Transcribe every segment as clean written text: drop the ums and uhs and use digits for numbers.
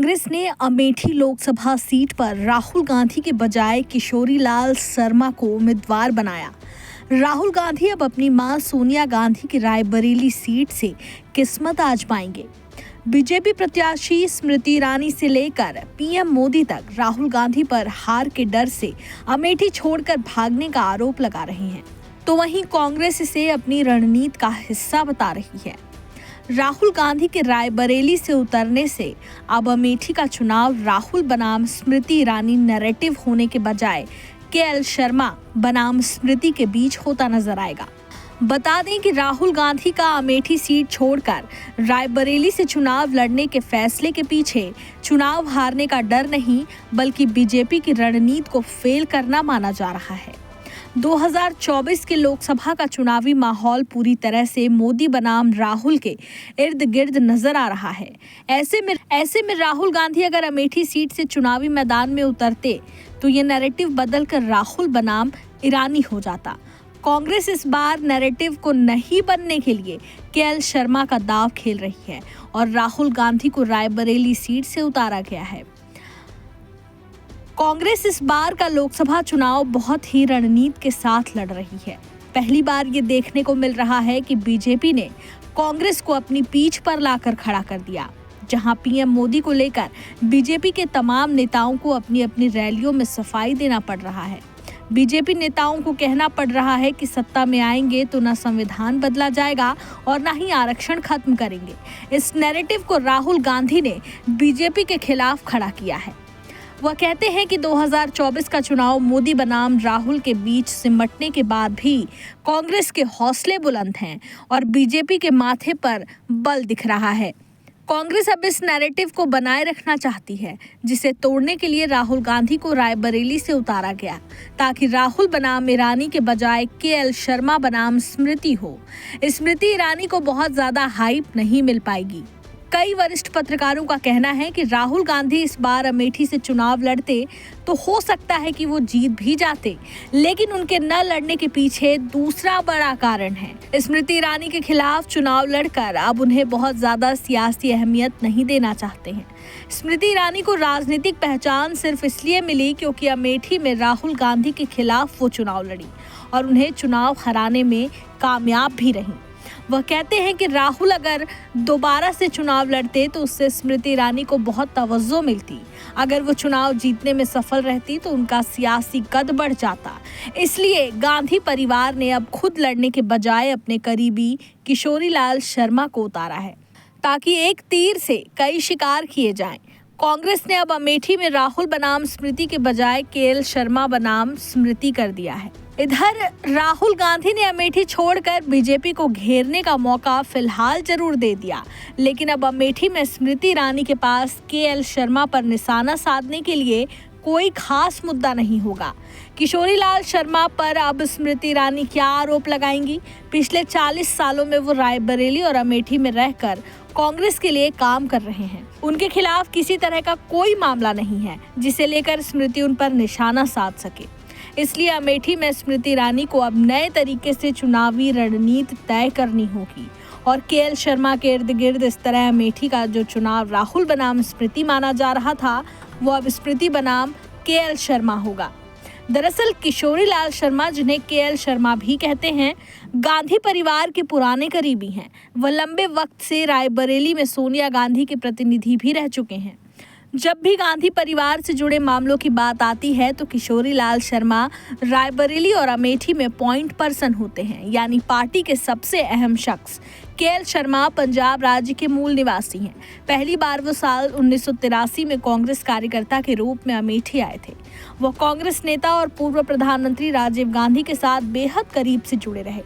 कांग्रेस ने अमेठी लोकसभा सीट पर राहुल गांधी के बजाय किशोरीलाल शर्मा को उम्मीदवार बनाया। राहुल गांधी अब अपनी मां सोनिया गांधी की रायबरेली सीट से किस्मत आजमाएंगे। बीजेपी प्रत्याशी स्मृति ईरानी से लेकर पीएम मोदी तक राहुल गांधी पर हार के डर से अमेठी छोड़कर भागने का आरोप लगा रहे हैं, तो वहीं कांग्रेस इसे अपनी रणनीति का हिस्सा बता रही है। राहुल गांधी के रायबरेली से उतरने से अब अमेठी का चुनाव राहुल बनाम स्मृति ईरानी नैरेटिव होने के बजाय केएल शर्मा बनाम स्मृति के बीच होता नजर आएगा। बता दें कि राहुल गांधी का अमेठी सीट छोड़कर रायबरेली से चुनाव लड़ने के फैसले के पीछे चुनाव हारने का डर नहीं, बल्कि बीजेपी की रणनीति को फेल करना माना जा रहा है। 2024 के लोकसभा का चुनावी माहौल पूरी तरह से मोदी बनाम राहुल के इर्द गिर्द नजर आ रहा है। ऐसे में राहुल गांधी अगर अमेठी सीट से चुनावी मैदान में उतरते तो ये नैरेटिव बदलकर राहुल बनाम ईरानी हो जाता। कांग्रेस इस बार नैरेटिव को नहीं बनने के लिए केएल शर्मा का दांव खेल रही है और राहुल गांधी को रायबरेली सीट से उतारा गया है। कांग्रेस इस बार का लोकसभा चुनाव बहुत ही रणनीति के साथ लड़ रही है। पहली बार ये देखने को मिल रहा है कि बीजेपी ने कांग्रेस को अपनी पीठ पर लाकर खड़ा कर दिया। जहां पीएम मोदी को लेकर बीजेपी के तमाम नेताओं को अपनी अपनी रैलियों में सफाई देना पड़ रहा है। बीजेपी नेताओं को कहना पड़ रहा है कि सत्ता में आएंगे तो न संविधान बदला जाएगा और न ही आरक्षण खत्म करेंगे। इस नैरेटिव को राहुल गांधी ने बीजेपी के खिलाफ खड़ा किया है। वह कहते हैं कि 2024 का चुनाव मोदी बनाम राहुल के बीच सिमटने के बाद भी कांग्रेस के हौसले बुलंद हैं और बीजेपी के माथे पर बल दिख रहा है। कांग्रेस अब इस नैरेटिव को बनाए रखना चाहती है, जिसे तोड़ने के लिए राहुल गांधी को रायबरेली से उतारा गया ताकि राहुल बनाम ईरानी के बजाय केएल शर्मा बनाम स्मृति हो। स्मृति ईरानी को बहुत ज्यादा हाइप नहीं मिल पाएगी। कई वरिष्ठ पत्रकारों का कहना है कि राहुल गांधी इस बार अमेठी से चुनाव लड़ते तो हो सकता है कि वो जीत भी जाते, लेकिन उनके न लड़ने के पीछे दूसरा बड़ा कारण है। स्मृति ईरानी के खिलाफ चुनाव लड़कर अब उन्हें बहुत ज्यादा सियासी अहमियत नहीं देना चाहते हैं। स्मृति ईरानी को राजनीतिक पहचान सिर्फ इसलिए मिली क्योंकि अमेठी में राहुल गांधी के खिलाफ वो चुनाव लड़ी और उन्हें चुनाव हराने में कामयाब भी रही। वह कहते हैं कि राहुल अगर दोबारा से चुनाव लड़ते तो उससे स्मृति ईरानी को बहुत तवज्जो मिलती। अगर वो चुनाव जीतने में सफल रहती तो उनका सियासी कद बढ़ जाता। इसलिए गांधी परिवार ने अब खुद लड़ने के बजाय अपने करीबी किशोरीलाल शर्मा को उतारा है ताकि एक तीर से कई शिकार किए जाएं। कांग्रेस ने अब अमेठी में राहुल बनाम स्मृति के बजाय केएल शर्मा बनाम स्मृति कर दिया है। इधर राहुल गांधी ने अमेठी छोड़कर बीजेपी को घेरने का मौका फिलहाल जरूर दे दिया, लेकिन अब अमेठी में स्मृति ईरानी के पास केएल शर्मा पर निशाना साधने के लिए कोई खास मुद्दा नहीं होगा। किशोरीलाल शर्मा पर अब स्मृति ईरानी क्या आरोप लगाएंगी? पिछले 40 सालों में वो रायबरेली और अमेठी में रहकर कांग्रेस के लिए काम कर रहे हैं। उनके खिलाफ किसी तरह का कोई मामला नहीं है जिसे लेकर स्मृति उन पर निशाना साध सके। इसलिए अमेठी में स्मृति ईरानी को अब नए तरीके से चुनावी रणनीति तय करनी होगी और केएल शर्मा के इर्द गिर्द इस तरह अमेठी का जो चुनाव राहुल बनाम स्मृति माना जा रहा था वो अब स्मृति बनाम केएल शर्मा होगा। दरअसल किशोरीलाल शर्मा, जिन्हें केएल शर्मा भी कहते हैं, गांधी परिवार के पुराने करीबी हैं। वह लंबे वक्त से रायबरेली में सोनिया गांधी के प्रतिनिधि भी रह चुके हैं। जब भी गांधी परिवार से जुड़े मामलों की बात आती है तो किशोरीलाल शर्मा रायबरेली और अमेठी में पॉइंट पर्सन होते हैं, यानी पार्टी के सबसे अहम शख्स। केएल शर्मा पंजाब राज्य के मूल निवासी हैं। पहली बार वो साल 1983 में कांग्रेस कार्यकर्ता के रूप में अमेठी आए थे। वो कांग्रेस नेता और पूर्व प्रधानमंत्री राजीव गांधी के साथ बेहद करीब से जुड़े रहे।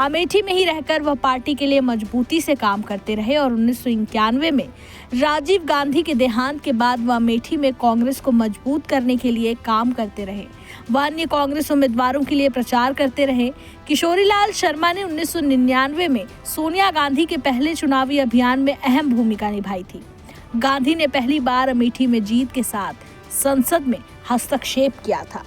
अमेठी में ही रहकर वह पार्टी के लिए मजबूती से काम करते रहे और 1991 में राजीव गांधी के देहांत के बाद वह अमेठी में कांग्रेस को मजबूत करने के लिए काम करते रहे। वह अन्य कांग्रेस उम्मीदवारों के लिए प्रचार करते रहे। किशोरीलाल शर्मा ने 1999 में सोनिया गांधी के पहले चुनावी अभियान में अहम भूमिका निभाई थी। गांधी ने पहली बार अमेठी में जीत के साथ संसद में हस्तक्षेप किया था।